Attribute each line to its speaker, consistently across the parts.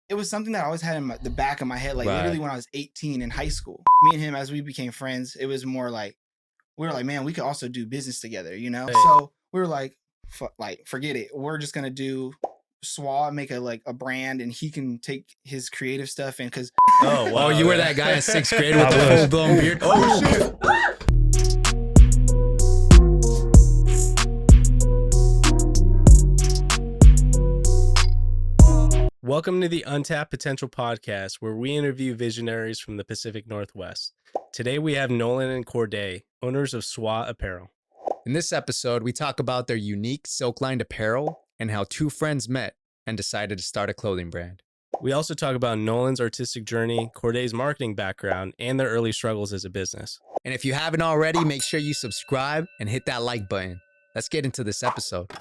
Speaker 1: it was something that I always had in the back of my head, like literally when I was 18 in high school. Me and him, as we became friends, it was more like, we were like, man, we could also do business together, you know? Hey. So we were like, forget it. We're just going to do Soie, make a brand, and he can take his creative stuff in. Cause
Speaker 2: oh, wow. You were that guy in 6th grade with the full-blown beard? Oh, shit. Welcome to the Untapped Potential Podcast, where we interview visionaries from the Pacific Northwest. Today we have Nolan and Cordae, owners of Soie Apparel.
Speaker 3: In this episode, we talk about their unique silk-lined apparel and how two friends met and decided to start a clothing brand.
Speaker 2: We also talk about Nolan's artistic journey, Cordae's marketing background, and their early struggles as a business.
Speaker 3: And if you haven't already, make sure you subscribe and hit that like button. Let's get into this episode.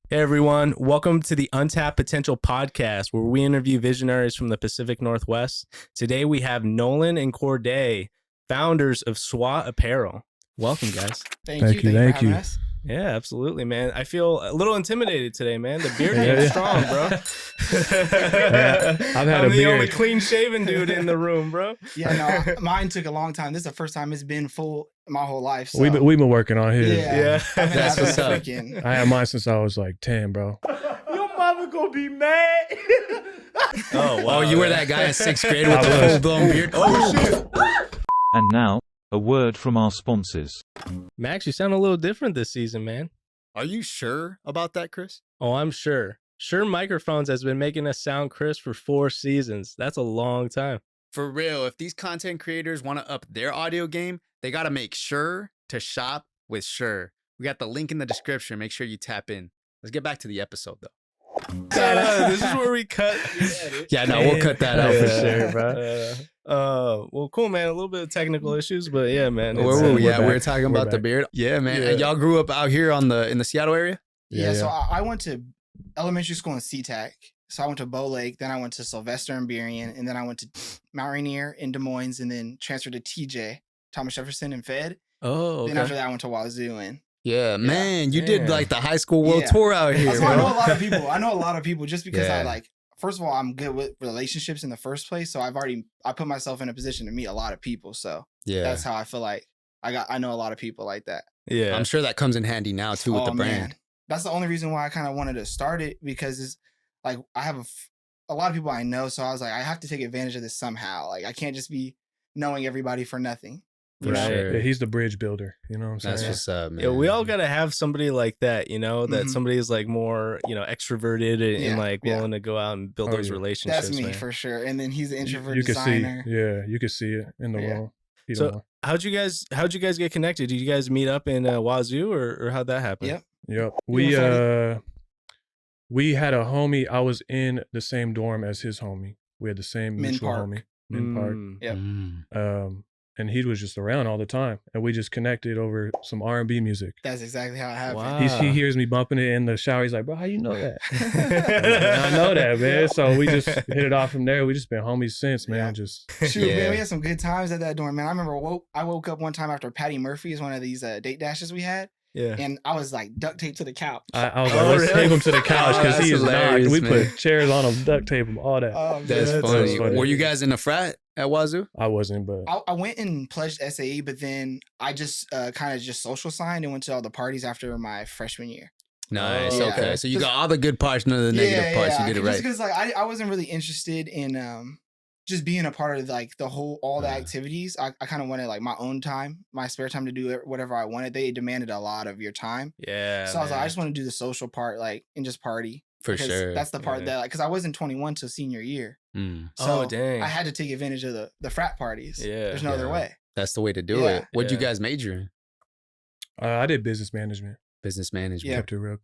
Speaker 2: Hey everyone, welcome to the Untapped Potential Podcast, where we interview visionaries from the Pacific Northwest. Today we have Nolan and Cordae, founders of Soie Apparel. Welcome, guys.
Speaker 1: Thank you.
Speaker 4: Thank you.
Speaker 2: Yeah, absolutely, man. I feel a little intimidated today, man. The beard game's strong, bro.
Speaker 4: I've had
Speaker 2: I'm
Speaker 4: a
Speaker 2: the
Speaker 4: beard.
Speaker 2: only clean-shaven dude in the room, bro.
Speaker 1: Yeah, no, mine took a long time. This is the first time it's been full my whole life. So.
Speaker 4: We've been working on his.
Speaker 2: Yeah.
Speaker 3: That's what's up.
Speaker 4: I had mine since I was like 10, bro.
Speaker 5: Your mama gonna be mad.
Speaker 2: Oh, wow.
Speaker 3: Oh, you were that guy in 6th grade with the full-blown beard? Oh, shit.
Speaker 6: And now, a word from our sponsors.
Speaker 2: Max, you sound a little different this season, man.
Speaker 3: Are you sure about that, Chris?
Speaker 2: Oh, I'm sure. Sure Microphones has been making us sound crisp for 4 seasons. That's a long time.
Speaker 3: For real, if these content creators want to up their audio game, they got to make sure to shop with Shure. We got the link in the description. Make sure you tap in. Let's get back to the episode, though.
Speaker 2: This is where we cut.
Speaker 3: Yeah, no, we'll cut that out for sure,
Speaker 2: bro. Well, cool, man. A little bit of technical issues, but yeah, man.
Speaker 3: Where were we at? We were talking
Speaker 4: We're
Speaker 3: about the
Speaker 4: back.
Speaker 3: beard. Yeah, man.
Speaker 2: Yeah.
Speaker 3: And y'all grew up out here in the Seattle area?
Speaker 1: Yeah, so I went to elementary school in SeaTac. So I went to Bow Lake, then I went to Sylvester and Berrien, and then I went to Mount Rainier in Des Moines, and then transferred to TJ, Thomas Jefferson and Fed.
Speaker 2: Oh,
Speaker 1: Then
Speaker 2: okay.
Speaker 1: after that, I went to Wazoo. And
Speaker 3: Yeah, man. You did
Speaker 2: Yeah.
Speaker 3: like the high school world
Speaker 1: Yeah.
Speaker 3: tour out here,
Speaker 1: that's why I know a
Speaker 3: bro.
Speaker 1: lot of people. I know a lot of people just because
Speaker 3: Yeah.
Speaker 1: first of all, I'm good with relationships in the first place. So I put myself in a position to meet a lot of people. So
Speaker 3: Yeah.
Speaker 1: that's how I feel like I know a lot of people like that.
Speaker 2: Yeah.
Speaker 3: I'm sure that comes in handy now, too, with the brand.
Speaker 1: Man. That's the only reason why I kind of wanted to start it, because it's like I have a lot of people I know. So I was like, I have to take advantage of this somehow. Like I can't just be knowing everybody for nothing.
Speaker 3: For
Speaker 2: Right.
Speaker 3: sure.
Speaker 4: Yeah, he's the bridge builder. You know what I'm saying?
Speaker 3: That's what's up, man.
Speaker 2: Yeah, we all gotta have somebody like that, you know, that
Speaker 1: Mhm.
Speaker 2: somebody is like more, extroverted and
Speaker 1: Yeah,
Speaker 2: like
Speaker 1: yeah.
Speaker 2: willing to go out and build
Speaker 4: Oh,
Speaker 2: those
Speaker 4: yeah.
Speaker 2: relationships.
Speaker 1: That's me
Speaker 2: man.
Speaker 1: for sure. And then he's an introvert
Speaker 4: you can
Speaker 1: designer.
Speaker 4: see. Yeah, you can see it in the
Speaker 1: Yeah.
Speaker 4: wall. You
Speaker 2: So-
Speaker 4: don't know.
Speaker 2: How'd you guys get connected? Did you guys meet up in Wazoo or how'd that happen?
Speaker 1: Yep.
Speaker 4: Yep.
Speaker 1: You
Speaker 4: We had a homie. I was in the same dorm as his homie. We had the same
Speaker 1: Min
Speaker 4: mutual
Speaker 1: Park.
Speaker 4: homie. Min Park.
Speaker 2: Mm.
Speaker 1: Yep.
Speaker 4: And he was just around all the time, and we just connected over some R&B music.
Speaker 1: That's exactly how it happened.
Speaker 2: Wow.
Speaker 4: He hears me bumping it in the shower. He's like, "Bro, how you know that?" I know that, man. So we just hit it off from there. We just been homies since, man.
Speaker 1: Yeah.
Speaker 4: Just
Speaker 1: Shoot,
Speaker 3: Yeah.
Speaker 1: man, we had some good times at that dorm, man. I remember I woke up one time after Patty Murphy's one of these date dashes we had,
Speaker 2: Yeah.
Speaker 1: and I was like duct taped to the couch.
Speaker 4: I was
Speaker 2: Oh,
Speaker 4: like, let's
Speaker 2: really?
Speaker 4: tape him to the couch
Speaker 3: Oh,
Speaker 4: because
Speaker 3: that's
Speaker 4: he is
Speaker 3: hilarious,
Speaker 4: knocked. We
Speaker 3: man.
Speaker 4: put chairs on him, duct tape him, all that.
Speaker 1: Oh, man.
Speaker 3: That's
Speaker 2: That's
Speaker 3: funny.
Speaker 4: funny.
Speaker 3: Were you guys in a frat at Wazoo?
Speaker 4: I wasn't, but
Speaker 1: I went and pledged SAE, but then I just kind of just social signed and went to all the parties after my freshman year.
Speaker 3: Nice.
Speaker 2: Oh,
Speaker 3: Okay.
Speaker 1: yeah.
Speaker 3: So you got all the good parts, none of the negative parts. You did it
Speaker 1: Just
Speaker 3: right.
Speaker 1: because like I wasn't really interested in just being a part of like all the activities. I kind of wanted like my own time, my spare time to do whatever I wanted. They demanded a lot of your time.
Speaker 2: Yeah.
Speaker 1: So I was like, I
Speaker 2: man.
Speaker 1: just want to do the social part, like, and just party.
Speaker 3: For
Speaker 1: Because
Speaker 3: sure.
Speaker 1: That's the part
Speaker 2: Yeah.
Speaker 1: that, like, because I wasn't 21 till senior year.
Speaker 3: Mm.
Speaker 1: So
Speaker 2: Oh, dang.
Speaker 1: I had to take advantage of the frat parties.
Speaker 2: Yeah.
Speaker 1: There's no other
Speaker 3: Yeah.
Speaker 1: way.
Speaker 3: That's the way to do
Speaker 1: Yeah.
Speaker 3: it. What'd you
Speaker 2: Yeah.
Speaker 3: guys major in?
Speaker 4: I did business management.
Speaker 3: Business management.
Speaker 1: Yeah.
Speaker 4: Kept it real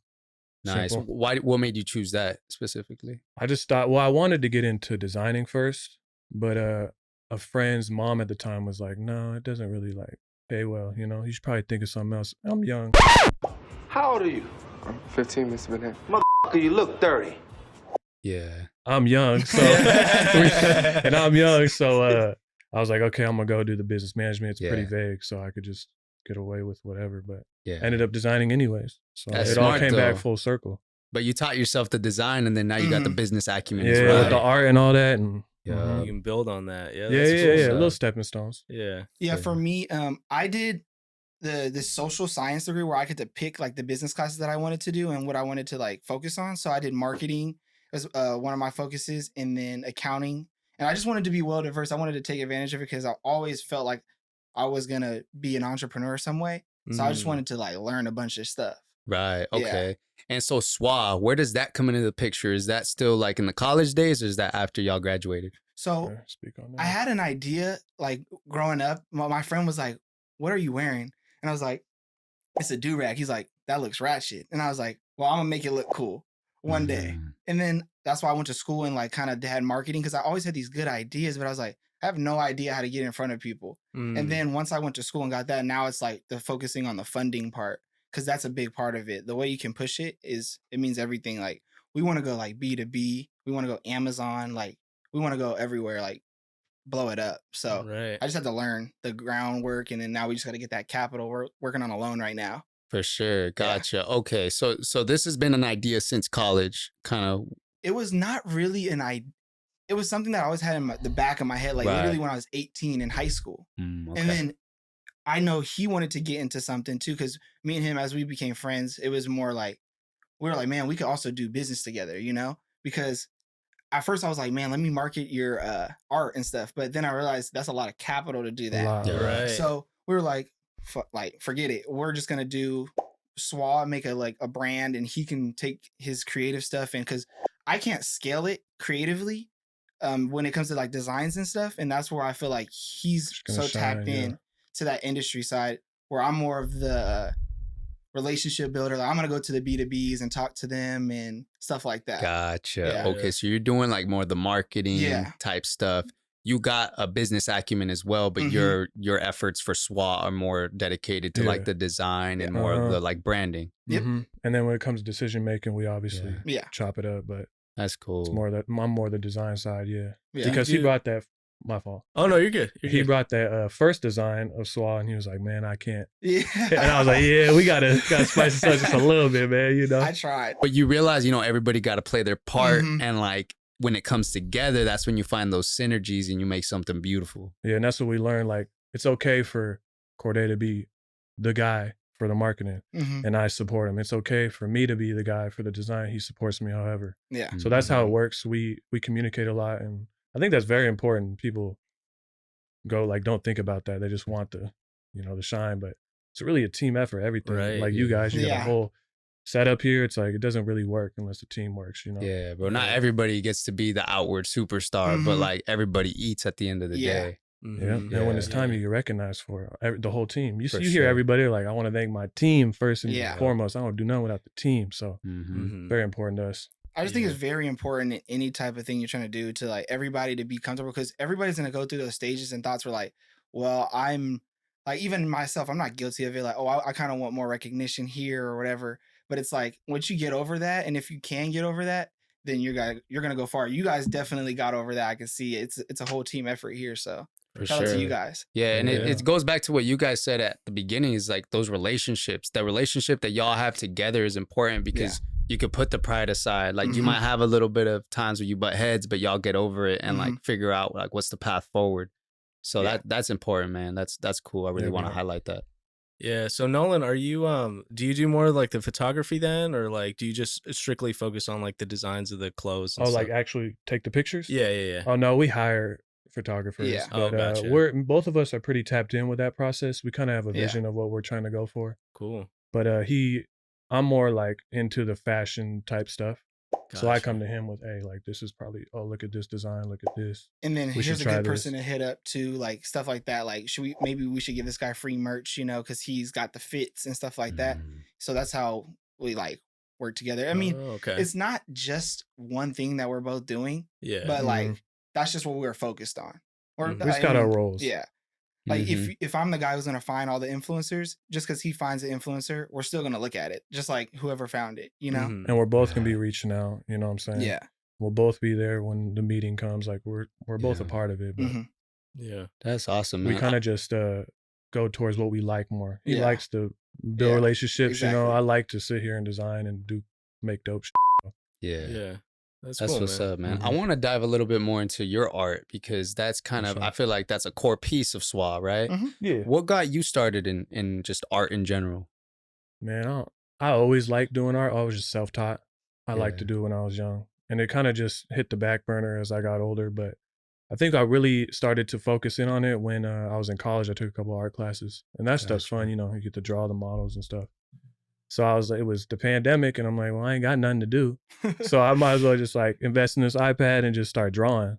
Speaker 3: Nice.
Speaker 4: simple.
Speaker 3: What made you choose that specifically?
Speaker 4: I just thought, well, I wanted to get into designing first, but a friend's mom at the time was like, no, it doesn't really like pay well. You know, you should probably think of something else. I'm young.
Speaker 5: How old are you?
Speaker 7: I'm 15, Mr. Bennett.
Speaker 5: You look 30.
Speaker 3: Yeah.
Speaker 4: I'm young, so and I'm young, so I was like, okay, I'm gonna go do the business management. It's pretty
Speaker 3: Yeah.
Speaker 4: vague, so I could just get away with whatever. But
Speaker 3: Yeah.
Speaker 4: I ended up designing anyways, so
Speaker 3: That's
Speaker 4: it all
Speaker 3: smart,
Speaker 4: came back
Speaker 3: though.
Speaker 4: full circle.
Speaker 3: But you taught yourself the design, and then now you got the business acumen as
Speaker 4: Yeah,
Speaker 3: well.
Speaker 4: with the art and all that, and
Speaker 3: Yeah.
Speaker 2: You can build on that. Yeah,
Speaker 4: yeah,
Speaker 2: that's cool
Speaker 4: yeah,
Speaker 2: stuff.
Speaker 4: little stepping stones.
Speaker 2: Yeah.
Speaker 1: Yeah, for me, I did this social science degree where I get to pick like the business classes that I wanted to do and what I wanted to like focus on. So I did marketing as one of my focuses, and then accounting. And I just wanted to be well diverse. I wanted to take advantage of it because I always felt like I was gonna be an entrepreneur some way. So I just wanted to like learn a bunch of stuff.
Speaker 3: Right.
Speaker 1: Yeah.
Speaker 3: Okay. And so Soie, where does that come into the picture? Is that still like in the college days, or is that after y'all graduated?
Speaker 1: So
Speaker 4: Yeah, speak on that.
Speaker 1: I had an idea like growing up. My friend was like, "What are you wearing?" And I was like, "It's a do-rag." He's like, "That looks ratchet." And I was like, "Well, I'm gonna make it look cool one day." And then that's why I went to school and like kind of had marketing, because I always had these good ideas, but I was like, I have no idea how to get in front of people. And then once I went to school and got that, now it's like the focusing on the funding part, because that's a big part of it. The way you can push it means everything. Like we want to go like B2B, we want to go Amazon, like we want to go everywhere, like blow it up. So
Speaker 2: Right.
Speaker 1: I just had to learn the groundwork, and then now we just got to get that capital. We're working on a loan right now.
Speaker 3: For sure. Gotcha. Okay. So this has been an idea since college, kind of.
Speaker 1: It was not really an idea. It was something that I always had in the back of my head, like literally when I was 18 in high school.
Speaker 3: Okay.
Speaker 1: And then I know he wanted to get into something too, because me and him, as we became friends, it was more like, we were like, man, we could also do business together, you know? Because at first I was like, man, let me market your art and stuff. But then I realized that's a lot of capital to do that.
Speaker 3: Yeah.
Speaker 2: Right.
Speaker 1: So we were like, forget it. We're just going to do Soie, make a brand, and he can take his creative stuff in, because I can't scale it creatively when it comes to like designs and stuff. And that's where I feel like he's so tapped in to that industry side, where I'm more of the relationship builder. Like I'm going to go to the B2Bs and talk to them and stuff like that.
Speaker 3: Gotcha.
Speaker 1: Yeah.
Speaker 3: Okay. So you're doing like more of the marketing type stuff. You got a business acumen as well, but your efforts for Soie are more dedicated to like the design and more of the like branding.
Speaker 1: Yep.
Speaker 4: And then when it comes to decision making, we obviously chop it up, but
Speaker 3: that's cool.
Speaker 4: it's more that I'm more the design side,
Speaker 1: Yeah.
Speaker 4: because he brought that. My fault.
Speaker 2: Oh no, you're good.
Speaker 4: He brought that first design of Soie, and he was like, "Man, I can't."
Speaker 1: Yeah.
Speaker 4: And I was like, "Yeah, we gotta spice this up just a little bit, man. You know."
Speaker 1: I tried.
Speaker 3: But you realize, everybody got to play their part, and like when it comes together, that's when you find those synergies and you make something beautiful.
Speaker 4: Yeah, and that's what we learned. Like, it's okay for Cordae to be the guy for the marketing, and I support him. It's okay for me to be the guy for the design. He supports me, however.
Speaker 1: Yeah.
Speaker 4: So that's how it works. We communicate a lot, and I think that's very important. People don't think about that. They just want the shine, but it's really a team effort. Everything,
Speaker 2: Right,
Speaker 4: like you guys, you got a whole setup here. It's like it doesn't really work unless the team works.
Speaker 3: Yeah, bro. Not everybody gets to be the outward superstar, but like everybody eats at the end of the day.
Speaker 4: Yeah. And when it's time, you get recognized for the whole team. You hear everybody like, I want to thank my team first and foremost. I don't do nothing without the team. So very important to us.
Speaker 1: I just think it's very important in any type of thing you're trying to do to like everybody to be comfortable, because everybody's going to go through those stages and thoughts were like, well, I'm like, even myself, I'm not guilty of it. Like, oh, I kind of want more recognition here or whatever. But it's like, once you get over that, and if you can get over that, then you're going to go far. You guys definitely got over that. I can see it. It's a whole team effort here. So shout out to you guys.
Speaker 3: Yeah. And it goes back to what you guys said at the beginning, is like those relationships. That relationship that y'all have together is important, because you could put the pride aside. Like you might have a little bit of times where you butt heads, but y'all get over it and like figure out like what's the path forward. So that's important, man. That's cool. I really want to highlight that.
Speaker 2: Yeah. So Nolan, are you do you do more like the photography then, or like do you just strictly focus on like the designs of the clothes and stuff?
Speaker 4: Like actually take the pictures?
Speaker 2: Yeah.
Speaker 4: Oh no, we hire photographers.
Speaker 1: Yeah.
Speaker 4: But
Speaker 2: Gotcha.
Speaker 4: we're both of us are pretty tapped in with that process. We kind of have a vision of what we're trying to go for.
Speaker 2: Cool.
Speaker 4: But I'm more like into the fashion type stuff. So I come to him with, hey, like this is probably, look at this design, look at this.
Speaker 1: And then
Speaker 4: We
Speaker 1: here's
Speaker 4: should
Speaker 1: a
Speaker 4: try
Speaker 1: good
Speaker 4: this.
Speaker 1: person to hit up too, like stuff like that. Like, maybe we should give this guy free merch, because he's got the fits and stuff like that. So that's how we like work together. I mean, it's not just one thing that we're both doing, but like that's just what we're focused on. Or
Speaker 4: We just got our roles.
Speaker 1: Yeah. Like if I'm the guy who's gonna find all the influencers, just because he finds the influencer, we're still gonna look at it, just like whoever found it,
Speaker 4: And we're both gonna be reaching out. You know what I'm saying?
Speaker 1: Yeah.
Speaker 4: We'll both be there when the meeting comes. Like we're both a part of it. But
Speaker 2: Yeah.
Speaker 3: That's awesome, man.
Speaker 4: we kind of just go towards what we like more. He
Speaker 1: Yeah.
Speaker 4: likes to build relationships.
Speaker 1: Exactly.
Speaker 4: I like to sit here and design and make dope shit.
Speaker 2: Yeah.
Speaker 3: That's
Speaker 2: cool,
Speaker 3: what's
Speaker 2: man.
Speaker 3: up, man. I want to dive a little bit more into your art because that's kind of, I feel like that's a core piece of Soie, right?
Speaker 4: Yeah.
Speaker 3: What got you started in just art in general?
Speaker 4: Man, I always liked doing art. I was just self-taught. I liked to do it when I was young. And it kind of just hit the back burner as I got older. But I think I really started to focus in on it when I was in college. I took a couple of art classes. And that stuff's fun, you know, you get to draw the models and stuff. So I was like, it was the pandemic, and I'm like, well, I ain't got nothing to do. So I might as well just like invest in this iPad and just start drawing.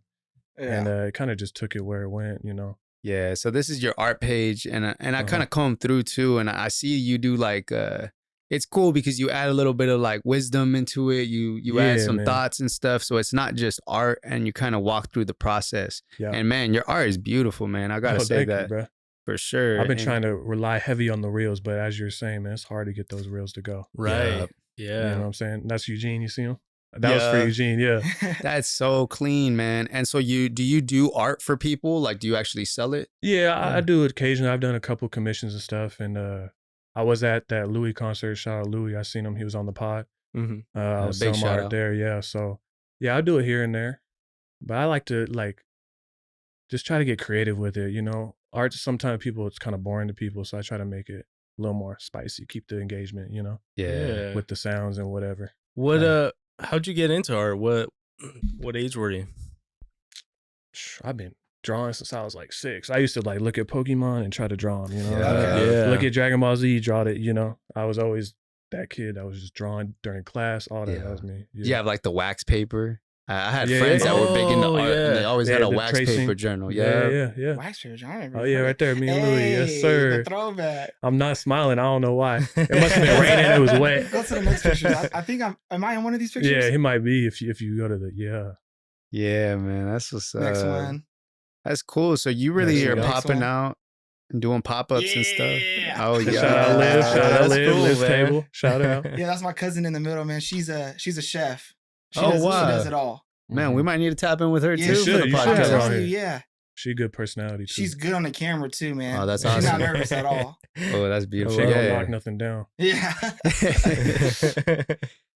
Speaker 4: And it kind of just took it where it went, you know.
Speaker 3: Yeah, so this is your art page, and I kind of comb through too, and I see you do like it's cool because you add a little bit of like wisdom into it. You add some thoughts and stuff, so it's not just art, and you kind of walk through the process. Yeah. And man, your art is beautiful, man. I gotta say that,
Speaker 4: bro.
Speaker 3: For sure.
Speaker 4: I've been trying to rely heavy on the reels, but as you're saying, man, it's hard to get those reels to go.
Speaker 2: Right. Yeah.
Speaker 4: You know what I'm saying? That's Eugene. You see him? That was for Eugene. Yeah.
Speaker 3: That's so clean, man. And so do you do art for people? Like, do you actually sell it?
Speaker 4: Yeah, I do it occasionally. I've done a couple commissions and stuff. And I was at that Louis concert. Shout out Louis. I seen him. He was on the pod. I was selling art there. Yeah. So yeah, I do it here and there. But I like to like just try to get creative with it. You know, art, sometimes it's kind of boring to people. So I try to make it a little more spicy, keep the engagement, you know, with the sounds and whatever.
Speaker 2: How'd you get into art? What age were you?
Speaker 4: I've been drawing since I was like 6. I used to like look at Pokemon and try to draw them, you know. Look at Dragon Ball Z, draw it, you know. I was always that kid that was just drawing during class, all that. That was me.
Speaker 3: Do you have like the wax paper? I had friends that were big into art, and they always had a wax paper journal.
Speaker 4: Yeah.
Speaker 1: Wax paper journal.
Speaker 4: Oh yeah, right there, me and Louis. Yes, sir.
Speaker 1: The throwback.
Speaker 4: I'm not smiling. I don't know why. It must have been raining. It was wet.
Speaker 1: Go to the next picture. I think am I in one of these pictures?
Speaker 4: Yeah, he might be if you go to the
Speaker 3: Yeah, man, that's what's
Speaker 1: next one.
Speaker 3: That's cool. So you really are popping out and doing pop-ups and stuff. Oh yeah.
Speaker 4: Shout out Liv. Shout out Liv.
Speaker 2: Cool,
Speaker 4: Liv's
Speaker 2: man.
Speaker 4: table. Shout out.
Speaker 1: Yeah, that's my cousin in the middle, man. She's a chef. She
Speaker 3: Wow.
Speaker 1: She does it all.
Speaker 3: Man, we might need to tap in with her too for the
Speaker 4: you should.
Speaker 3: podcast.
Speaker 1: Yeah.
Speaker 4: She a good personality too.
Speaker 1: She's good on the camera too, man.
Speaker 3: Oh, that's
Speaker 1: She's
Speaker 3: awesome.
Speaker 1: not nervous at all.
Speaker 3: Oh, that's beautiful.
Speaker 4: She don't knock nothing down.
Speaker 1: Yeah.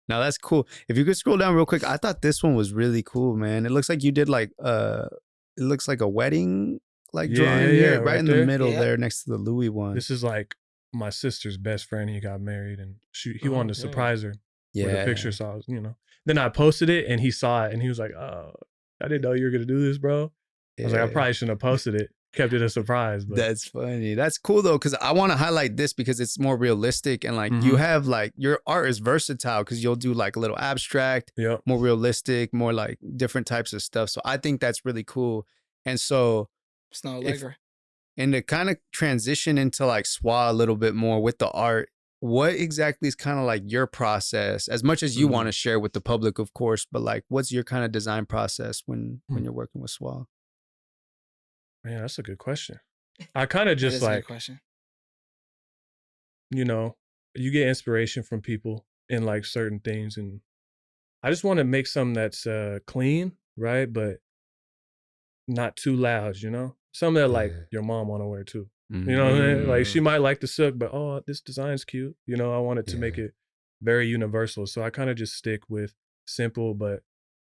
Speaker 3: Now that's cool. If you could scroll down real quick, I thought this one was really cool, man. It looks like you did like it looks like a wedding drawing here, right in the middle there next to the Louis one.
Speaker 4: This is like my sister's best friend. He got married and he wanted to surprise her with a picture. So I was, you know. Then I posted it and he saw it and he was like, "Oh, I didn't know you were gonna do this, bro." I was like, I probably shouldn't have posted it. Kept it a surprise. But
Speaker 3: that's funny. That's cool though, because I want to highlight this because it's more realistic and like you have like your art is versatile because you'll do like a little abstract, more realistic, more like different types of stuff. So I think that's really cool. And so
Speaker 1: Snow Allegra.
Speaker 3: And to kind of transition into like Soie a little bit more with the art, what exactly is kind of like your process, as much as you want to share with the public, of course, but like what's your kind of design process when you're working with Soie?
Speaker 4: Man, that's a good question. I kind of just like, you know, you get inspiration from people in like certain things. And I just want to make something that's clean, right? But not too loud, you know? Something that like your mom want to wear too. You know what I mean? Like she might like the silk, but oh, this design's cute. You know, I wanted to make it very universal. So I kind of just stick with simple but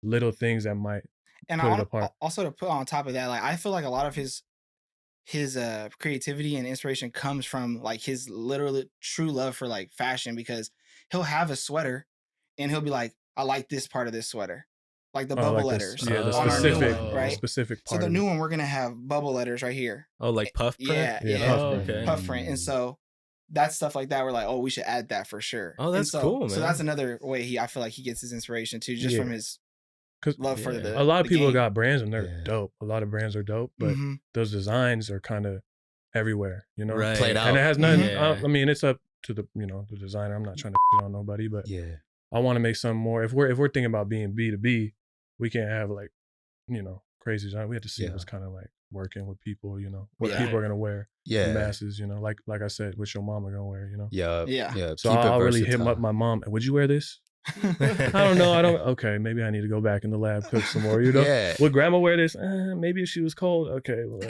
Speaker 4: little things that might put it apart.
Speaker 1: Also to put on top of that, like I feel like a lot of his creativity and inspiration comes from like his literal true love for like fashion, because he'll have a sweater and he'll be like, I like this part of this sweater. Like the bubble letters.
Speaker 4: Yeah, the
Speaker 1: on
Speaker 4: specific,
Speaker 1: our new one, right?
Speaker 4: Specific part.
Speaker 1: So the new one, we're going to have bubble letters right here.
Speaker 2: Oh, like puff print?
Speaker 1: Yeah. Puff print. And so that's stuff like that. We're like, oh, we should add that for sure.
Speaker 2: Oh, that's cool, man.
Speaker 1: So that's another way I feel like he gets his inspiration too, just from his love for the
Speaker 4: a lot of people
Speaker 1: game.
Speaker 4: got brands and they're dope. A lot of brands are dope, but those designs are kind of everywhere, you know?
Speaker 2: Right.
Speaker 3: Played out.
Speaker 4: And it has nothing, I mean, it's up to the, you know, the designer. I'm not trying to shit on nobody, but I want to make something more. If we're thinking about being B2B, we can't have like, you know, crazy design. We have to see what's kind of like working with people, you know, what people are going to wear. The masses, you know, like I said, what your mama going to wear, you know?
Speaker 3: Yeah.
Speaker 4: So I'll really hit up my mom. Would you wear this? I don't know. Okay, maybe I need to go back in the lab, cook some more, you know?
Speaker 3: Yeah.
Speaker 4: Would grandma wear this? Maybe if she was cold. Okay. Well,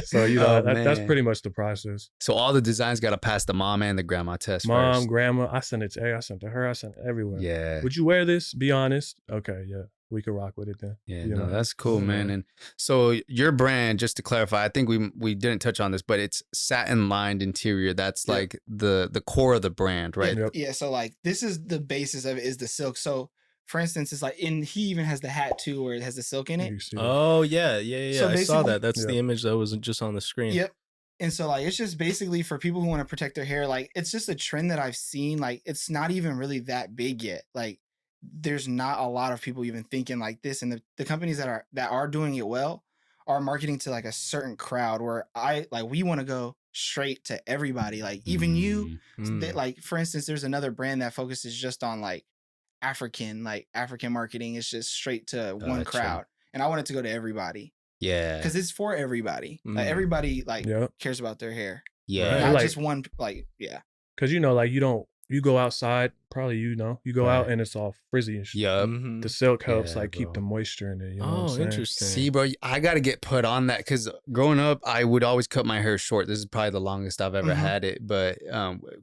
Speaker 4: so, that's pretty much the process.
Speaker 3: So all the designs got to pass the mom and the grandma test
Speaker 4: Mom,
Speaker 3: first.
Speaker 4: grandma, I sent it to her, I sent it to her, I sent it everywhere.
Speaker 3: Yeah.
Speaker 4: Would you wear this? Be honest. Okay, yeah. We could rock with it then.
Speaker 3: Yeah,
Speaker 4: you know?
Speaker 3: That's cool, man. And so your brand, just to clarify, I think we didn't touch on this, but it's satin-lined interior. That's like the core of the brand, right?
Speaker 4: Yep.
Speaker 1: Yeah, so like this is the basis of it is the silk. So for instance, it's like he even has the hat too where it has the silk in it.
Speaker 2: Oh yeah.
Speaker 1: So
Speaker 2: I saw that. That's
Speaker 4: Yeah.
Speaker 2: the image that was just on the screen.
Speaker 1: Yep. And so like it's just basically for people who want to protect their hair. Like it's just a trend that I've seen. Like it's not even really that big yet. Like there's not a lot of people even thinking like this. And the companies that are doing it well are marketing to like a certain crowd where we want to go straight to everybody. Like even you, like for instance, there's another brand that focuses just on like African marketing. It's just straight to one crowd. And I want it to go to everybody.
Speaker 3: Yeah.
Speaker 1: Because it's for everybody. Like everybody cares about their hair.
Speaker 3: Yeah.
Speaker 1: Not
Speaker 4: Like-
Speaker 1: just one, like, yeah.
Speaker 4: Because, like you go outside, probably, you go out and it's all frizzy and shit.
Speaker 3: Yup.
Speaker 4: The silk helps
Speaker 3: Yeah,
Speaker 4: keep
Speaker 3: bro.
Speaker 4: the moisture in it. You know what I'm
Speaker 2: Oh,
Speaker 4: saying?
Speaker 2: interesting.
Speaker 3: See, bro, I got to get put on that because growing up, I would always cut my hair short. This is probably the longest I've ever had it. But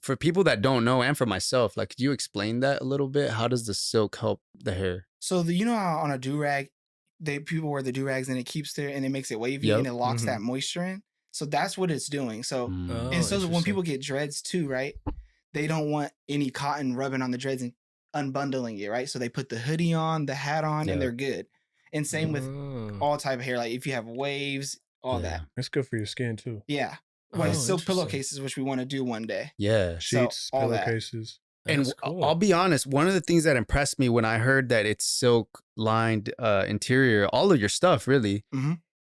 Speaker 3: for people that don't know and for myself, like, could you explain that a little bit? How does the silk help the hair?
Speaker 1: So, you know how on a do-rag, people wear the do-rags and it keeps there and it makes it wavy and it locks that moisture in? So that's what it's doing. So, and so when people get dreads too, right? They don't want any cotton rubbing on the dreads and unbundling it, right? So they put the hoodie on, the hat on, and they're good. And same with all type of hair, like if you have waves, all that.
Speaker 4: It's good for your skin too.
Speaker 1: Yeah. Like silk pillowcases, which we want to do one day.
Speaker 3: Yeah.
Speaker 4: Sheets,
Speaker 1: all that.
Speaker 4: pillowcases.
Speaker 3: And I'll be honest, one of the things that impressed me when I heard that it's silk lined interior, all of your stuff really,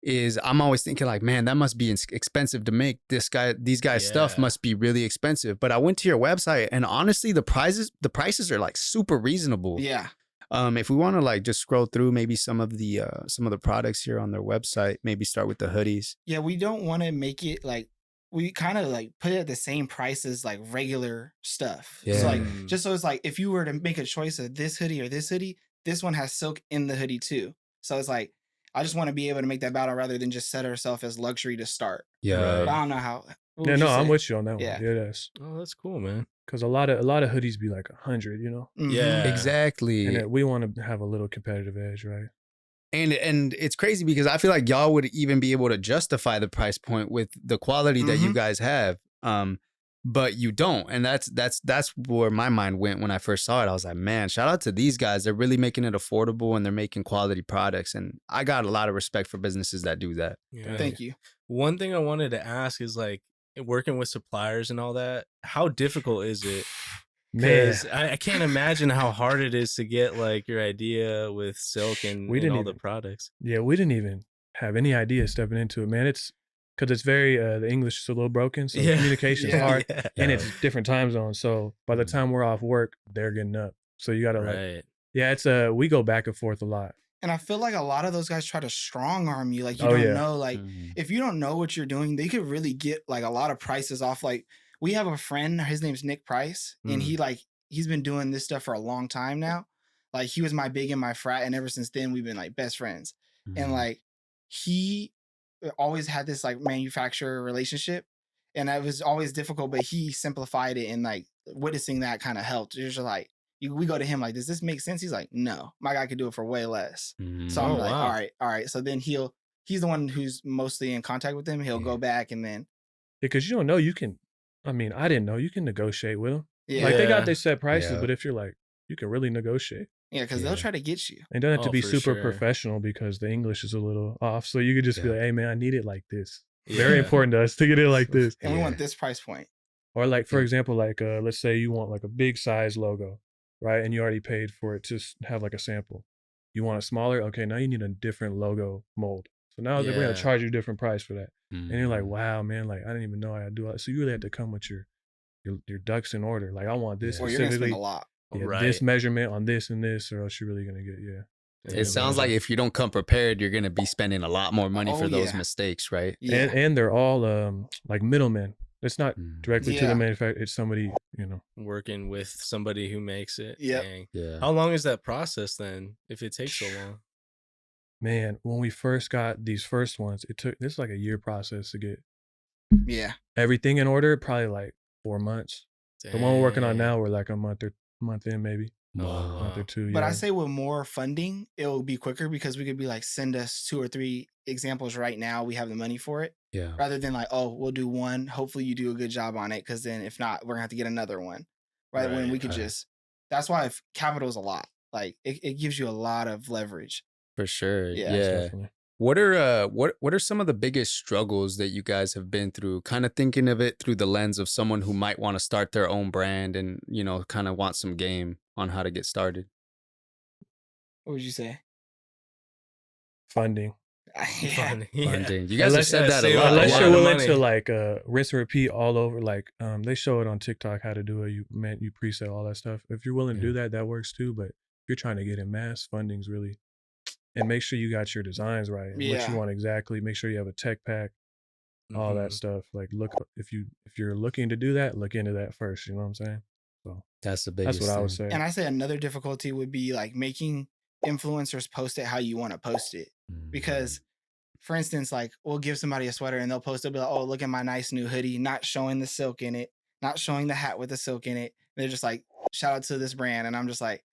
Speaker 3: is I'm always thinking like, man, that must be expensive to make. These guys' stuff must be really expensive. But I went to your website and honestly, the prices are like super reasonable.
Speaker 1: Yeah.
Speaker 3: If we want to like just scroll through maybe some of the products here on their website, maybe start with the hoodies.
Speaker 1: Yeah, we don't want to make it like, we kind of like put it at the same price as like regular stuff.
Speaker 3: Yeah.
Speaker 1: So like, just so it's like, if you were to make a choice of this hoodie or this hoodie, this one has silk in the hoodie too. So it's like, I just want to be able to make that battle rather than just set ourselves as luxury to start.
Speaker 3: Yeah.
Speaker 1: But I don't know how.
Speaker 4: Yeah, no, I'm with you on that
Speaker 1: Yeah.
Speaker 4: one. Yeah, that's
Speaker 2: Oh, that's cool, man.
Speaker 4: because a lot of hoodies be like 100, you know.
Speaker 2: Yeah.
Speaker 3: Exactly.
Speaker 4: And we want to have a little competitive edge, right?
Speaker 3: And it's crazy because I feel like y'all would even be able to justify the price point with the quality that you guys have. But you don't. And that's where my mind went when I first saw it. I was like, man, shout out to these guys. They're really making it affordable and they're making quality products. And I got a lot of respect for businesses that do that.
Speaker 2: Yeah.
Speaker 1: Thank you.
Speaker 2: One thing I wanted to ask is like working with suppliers and all that. How difficult is it?
Speaker 4: Man,
Speaker 2: Because I can't imagine how hard it is to get like your idea with silk and all the products.
Speaker 4: yeah, we didn't even have any idea stepping into it, man. It's because it's very the English is a little broken, so communication is hard, and it's different time zones. So by the time we're off work, they're getting up. So you gotta like, it's we go back and forth a lot.
Speaker 1: And I feel like a lot of those guys try to strong arm you. Like you don't know, like if you don't know what you're doing, they could really get like a lot of prices off. Like we have a friend, his name's Nick Price, and he's been doing this stuff for a long time now. Like he was my big in my frat, and ever since then we've been like best friends. And like he always had this like manufacturer relationship, and it was always difficult, but he simplified it, and like witnessing that kind of helped. You're just like, we go to him like, does this make sense? He's like, no, my guy could do it for way less. So I'm like, all right. So then he's the one who's mostly in contact with them. He'll go back and then.
Speaker 4: Because you don't know, I didn't know you can negotiate with them.
Speaker 1: Yeah.
Speaker 4: Like they got their set prices, but if you're like, you can really negotiate.
Speaker 1: Yeah, because they'll try to get you.
Speaker 4: It doesn't have to be super professional because the English is a little off. So you could just be like, hey man, I need it like this. Very important to us to get it like this.
Speaker 1: And we want this price point.
Speaker 4: Or like, for example, like let's say you want like a big size logo, right? And you already paid for it to have like a sample. You want a smaller? Okay, now you need a different logo mold. So now they're going to charge you a different price for that. And you're like, wow, man, like I didn't even know I had to do that. So you really had to come with your ducks in order. Like I want this
Speaker 1: Or you're going to
Speaker 4: specifically.
Speaker 1: spend a lot.
Speaker 4: This measurement on this and this, or else you're really going to get,
Speaker 3: It sounds like if you don't come prepared, you're going to be spending a lot more money for those mistakes, right?
Speaker 1: Yeah.
Speaker 4: And they're all like middlemen. It's not directly to
Speaker 1: Yeah.
Speaker 4: the manufacturer. It's somebody, you know.
Speaker 2: Working with somebody who makes it.
Speaker 1: Yep.
Speaker 2: Dang.
Speaker 3: Yeah.
Speaker 2: How long is that process then? If it takes so long.
Speaker 4: Man, when we first got these first ones, this is like a year process to get
Speaker 1: Yeah.
Speaker 4: everything in order. Probably like 4 months. The one we're working on
Speaker 2: Dang.
Speaker 4: now, we're like a month in maybe.
Speaker 2: Oh,
Speaker 4: Month or
Speaker 2: wow.
Speaker 4: two.
Speaker 1: But
Speaker 4: yeah.
Speaker 1: I say with more funding, it'll be quicker because we could be like, send us 2 or 3 examples right now. We have the money for it.
Speaker 3: Yeah.
Speaker 1: Rather than like, oh, we'll do one. Hopefully you do a good job on it. Cause then if not, we're gonna have to get another one. Right. When we could just, that's why capital is a lot. Like it gives you a lot of leverage.
Speaker 3: For sure.
Speaker 1: Yeah.
Speaker 3: Yeah.
Speaker 4: Definitely.
Speaker 3: What are some of the biggest struggles that you guys have been through? Kind of thinking of it through the lens of someone who might want to start their own brand and, you know, kind of want some game on how to get started.
Speaker 1: What would you say?
Speaker 4: Funding.
Speaker 1: Yeah.
Speaker 2: Fun. Yeah.
Speaker 3: Funding. You guys have
Speaker 4: Unless-
Speaker 3: said that a
Speaker 2: save
Speaker 3: lot.
Speaker 2: a
Speaker 4: Unless
Speaker 2: lot
Speaker 4: you're
Speaker 2: of
Speaker 4: willing
Speaker 2: money.
Speaker 4: to like rinse and repeat all over, like they show it on TikTok how to do it. You preset all that stuff. If you're willing to do that works too. But if you're trying to get in mass, funding's really, and make sure you got your designs right. And what
Speaker 1: Yeah.
Speaker 4: you want exactly. Make sure you have a tech pack, all that
Speaker 2: Mhm.
Speaker 4: stuff. Like if you're looking to do that, look into that first. You know what I'm saying? So
Speaker 3: That's the biggest
Speaker 4: that's what I would
Speaker 3: thing.
Speaker 4: say.
Speaker 1: And I say another difficulty would be like making influencers post it how you want to post it. Because for instance, like we'll give somebody a sweater and they'll post, they'll be like, oh, look at my nice new hoodie, not showing the silk in it, not showing the hat with the silk in it. They're just like, shout out to this brand. And I'm just like,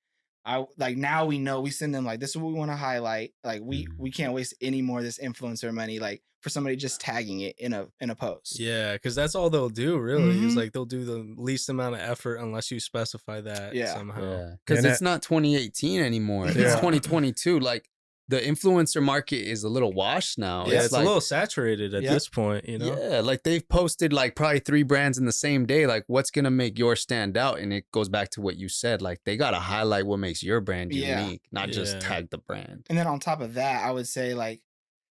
Speaker 1: now we know, we send them like, this is what we want to highlight. Like we can't waste any more of this influencer money, like for somebody just tagging it in a post.
Speaker 2: Yeah, because that's all they'll do, really. Is
Speaker 1: Mhm.
Speaker 2: like they'll do the least amount of effort unless you specify that
Speaker 1: Yeah.
Speaker 2: somehow.
Speaker 3: Yeah. Because
Speaker 4: And
Speaker 3: it's not 2018 anymore. It's
Speaker 1: Yeah.
Speaker 3: 2022. Like the influencer market is a little washed now.
Speaker 2: Yeah, it's
Speaker 3: like,
Speaker 2: a little saturated at
Speaker 1: Yep.
Speaker 2: this point, you know?
Speaker 3: Yeah, like they've posted like probably 3 brands in the same day. Like, what's gonna make yours stand out? And it goes back to what you said. Like, they gotta highlight what makes your brand
Speaker 1: Yeah.
Speaker 3: unique, not just
Speaker 2: Yeah.
Speaker 3: tag the brand.
Speaker 1: And then on top of that, I would say like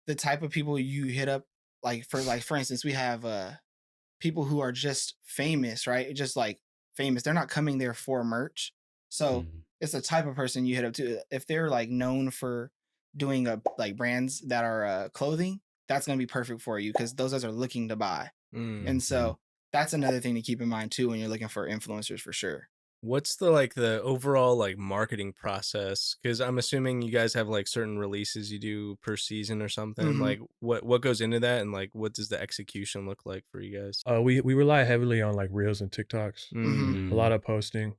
Speaker 1: the type of people you hit up, like for instance, we have people who are just famous, right? Just like famous. They're not coming there for merch. So it's the type of person you hit up to. If they're like known for doing like brands that are clothing, that's gonna be perfect for you because those guys are looking to buy.
Speaker 2: Mm.
Speaker 1: And so that's another thing to keep in mind too when you're looking for influencers for sure.
Speaker 2: What's the overall like marketing process? Because I'm assuming you guys have like certain releases you do per season or something.
Speaker 1: Mhm.
Speaker 2: Like what goes into that, and like what does the execution look like for you guys?
Speaker 4: We rely heavily on like reels and TikToks.
Speaker 1: Mhm.
Speaker 4: A lot of posting.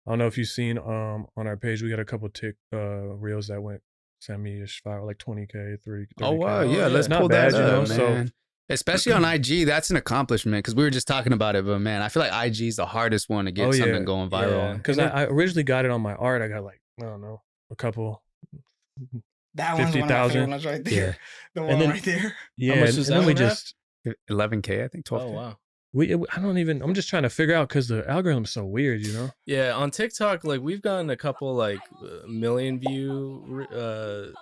Speaker 4: I don't know if you've seen on our page, we got a couple reels that went semi-ish viral, like 20K, 30K.
Speaker 3: Oh wow, yeah,
Speaker 2: yeah.
Speaker 3: let's
Speaker 4: Not
Speaker 3: pull
Speaker 4: bad,
Speaker 3: that
Speaker 4: you know,
Speaker 3: up,
Speaker 4: so-
Speaker 3: man. Especially on IG, that's an accomplishment because we were just talking about it. But man, I feel like IG is the hardest one to get
Speaker 4: Oh, yeah.
Speaker 3: something going viral.
Speaker 2: Yeah.
Speaker 3: on.
Speaker 4: Because I originally got it on my art. I got like, I don't know, a couple.
Speaker 1: That one's one of my favorite
Speaker 4: 50,000.
Speaker 1: ones right there. The one
Speaker 4: And then-
Speaker 1: right there.
Speaker 4: Yeah.
Speaker 2: much
Speaker 4: and
Speaker 2: does
Speaker 4: then
Speaker 2: that
Speaker 4: we
Speaker 2: one have?
Speaker 4: just,
Speaker 3: 11K, I think 12K.
Speaker 2: Oh wow.
Speaker 4: I'm just trying to figure out because the algorithm's so weird, you know?
Speaker 2: Yeah, on TikTok, like we've gotten a couple like million view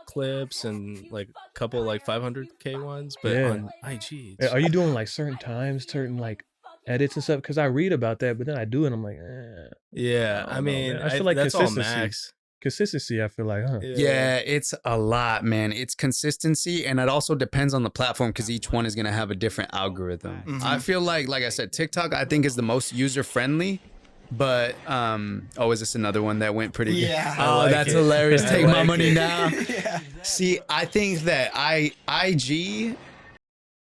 Speaker 2: clips and like a couple like 500K ones, but
Speaker 4: Yeah.
Speaker 2: on IG,
Speaker 4: Are you doing like certain times, certain like edits and stuff? Because I read about that, but then I do it and I'm like,
Speaker 2: yeah,
Speaker 4: I
Speaker 2: I
Speaker 4: don't know,
Speaker 2: mean,
Speaker 4: man. I feel like
Speaker 2: that's all
Speaker 4: consistency.
Speaker 2: max.
Speaker 4: consistency, I feel like, huh?
Speaker 3: Yeah, it's a lot, man. It's consistency, and it also depends on the platform because each one is gonna have a different algorithm.
Speaker 1: Mhm.
Speaker 3: I feel like I said, TikTok I think is the most user friendly, but is this another one that went pretty
Speaker 1: Yeah.
Speaker 3: good?
Speaker 2: I
Speaker 3: Oh,
Speaker 2: like
Speaker 3: that's
Speaker 2: it.
Speaker 3: hilarious.
Speaker 2: I
Speaker 3: Take my
Speaker 2: like
Speaker 3: money
Speaker 2: it.
Speaker 3: now.
Speaker 1: Yeah.
Speaker 3: See, I think that IG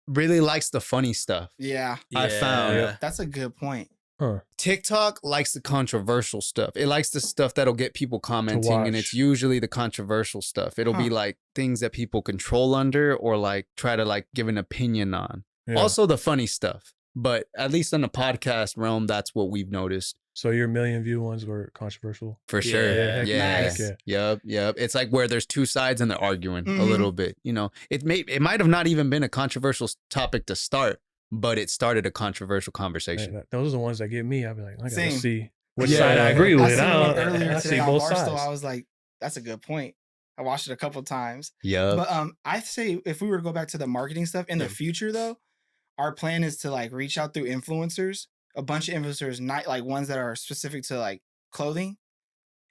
Speaker 3: really likes the funny stuff.
Speaker 1: Yeah.
Speaker 3: I found.
Speaker 2: Yeah.
Speaker 1: That's a good point.
Speaker 4: Huh.
Speaker 3: TikTok likes the controversial stuff. It likes the stuff that'll get people commenting, and it's
Speaker 4: watch.
Speaker 3: usually the controversial stuff. It'll be
Speaker 1: Huh.
Speaker 3: like things that people control under or like try to like give an opinion on.
Speaker 4: Yeah.
Speaker 3: Also the funny stuff. But at least in the podcast realm, that's what we've noticed
Speaker 4: So your million view ones were controversial.
Speaker 3: for sure.
Speaker 2: Yeah.
Speaker 3: Yes.
Speaker 1: Nice.
Speaker 3: Yep. It's like where there's two sides and they're arguing a
Speaker 1: Mhm.
Speaker 3: little bit. You know, it might have not even been a controversial topic to start, but it started a controversial conversation.
Speaker 4: Those are the ones that get me. I'll be like, I gotta
Speaker 1: Same.
Speaker 4: see which
Speaker 3: Yeah.
Speaker 4: side I agree
Speaker 1: I
Speaker 4: with.
Speaker 1: seen
Speaker 4: I
Speaker 1: one
Speaker 4: don't,
Speaker 1: earlier
Speaker 4: I
Speaker 1: today
Speaker 4: see
Speaker 1: on
Speaker 4: both
Speaker 1: Barstool.
Speaker 4: sides.
Speaker 1: I was like, that's a good point. I watched it a couple times.
Speaker 3: Yep.
Speaker 1: But I say if we were to go back to the marketing stuff in the future though, our plan is to like reach out through influencers, a bunch of influencers, not like ones that are specific to like clothing.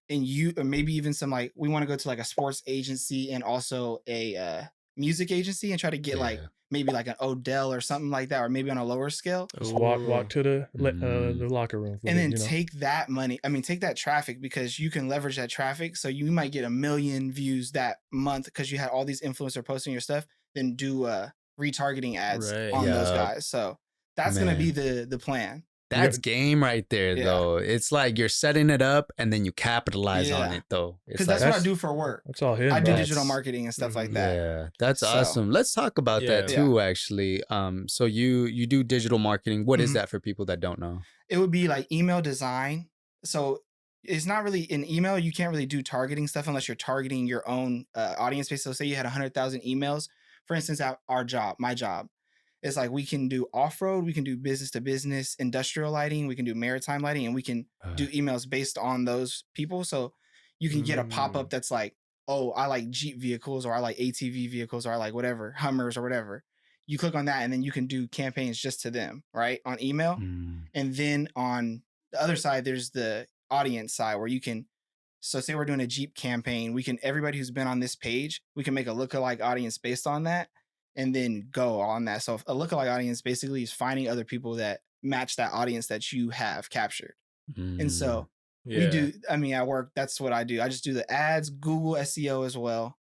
Speaker 1: And or maybe even some like we want to go to like a sports agency and also a music agency and try to get like maybe like an Odell or something like that, or maybe on a lower scale.
Speaker 4: Just walk to the locker room.
Speaker 1: And then take that money. I mean, take that traffic, because you can leverage that traffic. So you might get 1 million views that month because you had all these influencers posting your stuff. Then do retargeting ads on those guys. So that's going to be the plan.
Speaker 3: That's game right there, though. It's like you're setting it up and then you capitalize on it, though.
Speaker 1: Because that's what I do for work.
Speaker 4: That's all him.
Speaker 1: I do digital marketing and stuff like that.
Speaker 3: Yeah, that's awesome. Let's talk about that too, actually. So you do digital marketing. What is that for people that don't know?
Speaker 1: It would be like email design. So it's not really in email. You can't really do targeting stuff unless you're targeting your own audience base. So say you had 100,000 emails. For instance, at my job. It's like we can do off-road, we can do business-to-business, industrial lighting, we can do maritime lighting, and we can do emails based on those people. So you can get a pop-up that's like, oh, I like Jeep vehicles, or I like ATV vehicles, or I like whatever, Hummers or whatever. You click on that, and then you can do campaigns just to them, right, on email. And then on the other side, there's the audience side where you can, so say we're doing a Jeep campaign, everybody who's been on this page, we can make a lookalike audience based on that. And then go on that. So a lookalike audience basically is finding other people that match that audience that you have captured. And so we do, I mean, at work, that's what I do. I just do the ads, Google SEO as well,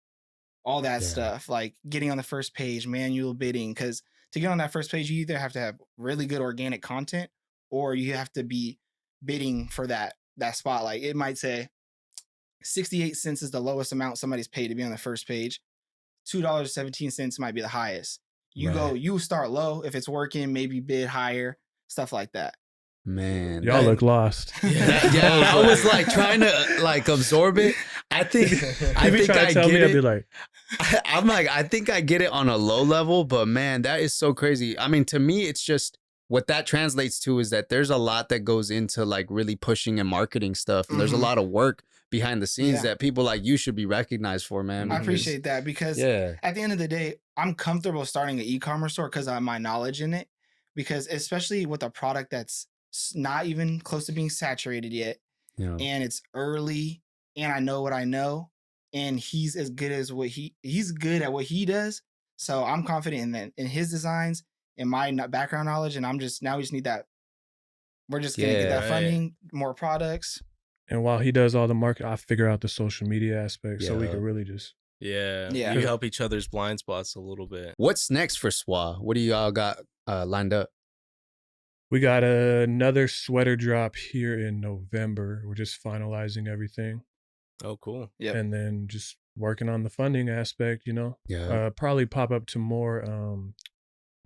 Speaker 1: all that stuff, like getting on the first page, manual bidding. Because to get on that first page, you either have to have really good organic content, or you have to be bidding for that spot. Like it might say 68 cents is the lowest amount somebody's paid to be on the first page. $2.17 might be the highest. You start low. If it's working, maybe bid higher, stuff like that.
Speaker 3: Man,
Speaker 4: y'all look lost.
Speaker 3: I was like trying to like absorb it. I think I get it.
Speaker 4: I'd be like,
Speaker 3: I'm like, I think I get it on a low level, but man, that is so crazy. I mean, to me, it's just what that translates to is that there's a lot that goes into like really pushing and marketing stuff. And there's a lot of work behind the scenes that people like you should be recognized for, man.
Speaker 1: I appreciate that, because at the end of the day, I'm comfortable starting an e-commerce store because I have my knowledge in it. Because especially with a product that's not even close to being saturated yet, and it's early, and I know what I know, and he's as good as he's good at what he does. So I'm confident in that, in his designs, in my background knowledge, and we just need that. We're just gonna get that funding, more products.
Speaker 4: And while he does all the market, I figure out the social media aspect, so we could really just
Speaker 2: you help each other's blind spots a little bit.
Speaker 3: What's next for Soie? What do y'all got lined up?
Speaker 4: We got another sweater drop here in November. We're just finalizing everything.
Speaker 2: Oh, cool.
Speaker 1: Yeah,
Speaker 4: and then just working on the funding aspect. Probably pop up to more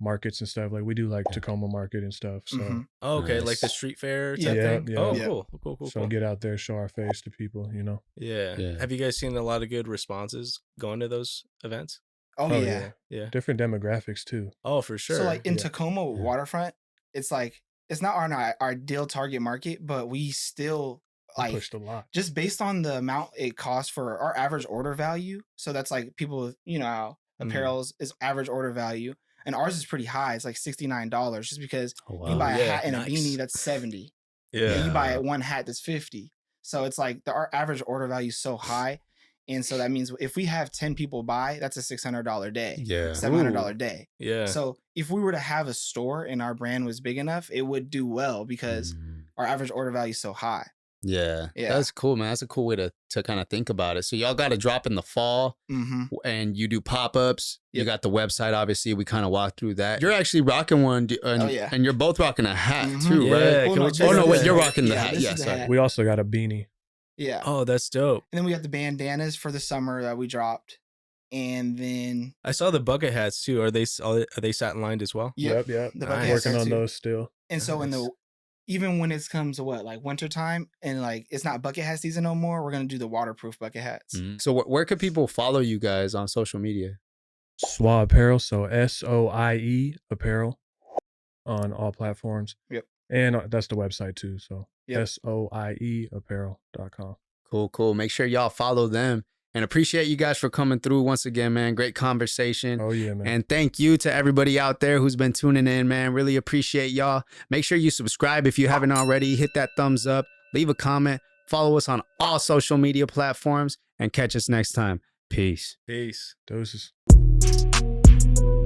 Speaker 4: markets and stuff. Like we do like Tacoma Market and stuff. So
Speaker 2: okay, like the street fair type thing.
Speaker 4: Yeah.
Speaker 2: Oh, cool.
Speaker 4: So get out there, show our face to people.
Speaker 2: Yeah. Have you guys seen a lot of good responses going to those events?
Speaker 1: Oh yeah.
Speaker 4: Different demographics too.
Speaker 2: Oh, for sure.
Speaker 1: So like in Tacoma waterfront, it's like it's not our ideal target market, but we still like
Speaker 4: pushed a lot
Speaker 1: just based on the amount it costs for our average order value. So that's like people, how apparel's is average order value. And ours is pretty high. It's like $69 just because you buy a hat and a beanie that's $70. And you buy one hat that's $50. So it's like our average order value is so high. And so that means if we have 10 people buy, that's a $600 day. Yeah. $700 day.
Speaker 2: Yeah.
Speaker 1: So if we were to have a store and our brand was big enough, it would do well because our average order value is so high.
Speaker 3: Yeah. That's cool, man. That's a cool way to kind of think about it. So y'all got to drop in the fall and you do pop-ups. You got the website, obviously. We kind of walked through that. You're actually rocking one. And you're both rocking a hat too, right? You're rocking the hat. Yeah, sorry.
Speaker 4: We also got a beanie.
Speaker 1: Yeah.
Speaker 2: Oh, that's dope.
Speaker 1: And then we got the bandanas for the summer that we dropped. And then
Speaker 2: I saw the bucket hats too. Are they satin lined as well?
Speaker 4: Yep. The bucket hats working on those still.
Speaker 1: And so even when it comes to like wintertime and like it's not bucket hat season no more, we're gonna do the waterproof bucket hats.
Speaker 3: So where could people follow you guys on social media?
Speaker 4: Soie Apparel, so SOIE Apparel on all platforms.
Speaker 1: Yep.
Speaker 4: And that's the website too. So SOIEapparel.com.
Speaker 3: Cool. Make sure y'all follow them. And appreciate you guys for coming through once again, man. Great conversation.
Speaker 4: Oh, yeah, man.
Speaker 3: And thank you to everybody out there who's been tuning in, man. Really appreciate y'all. Make sure you subscribe if you haven't already. Hit that thumbs up. Leave a comment. Follow us on all social media platforms. And catch us next time. Peace.
Speaker 2: Peace.
Speaker 4: Doses.
Speaker 2: you.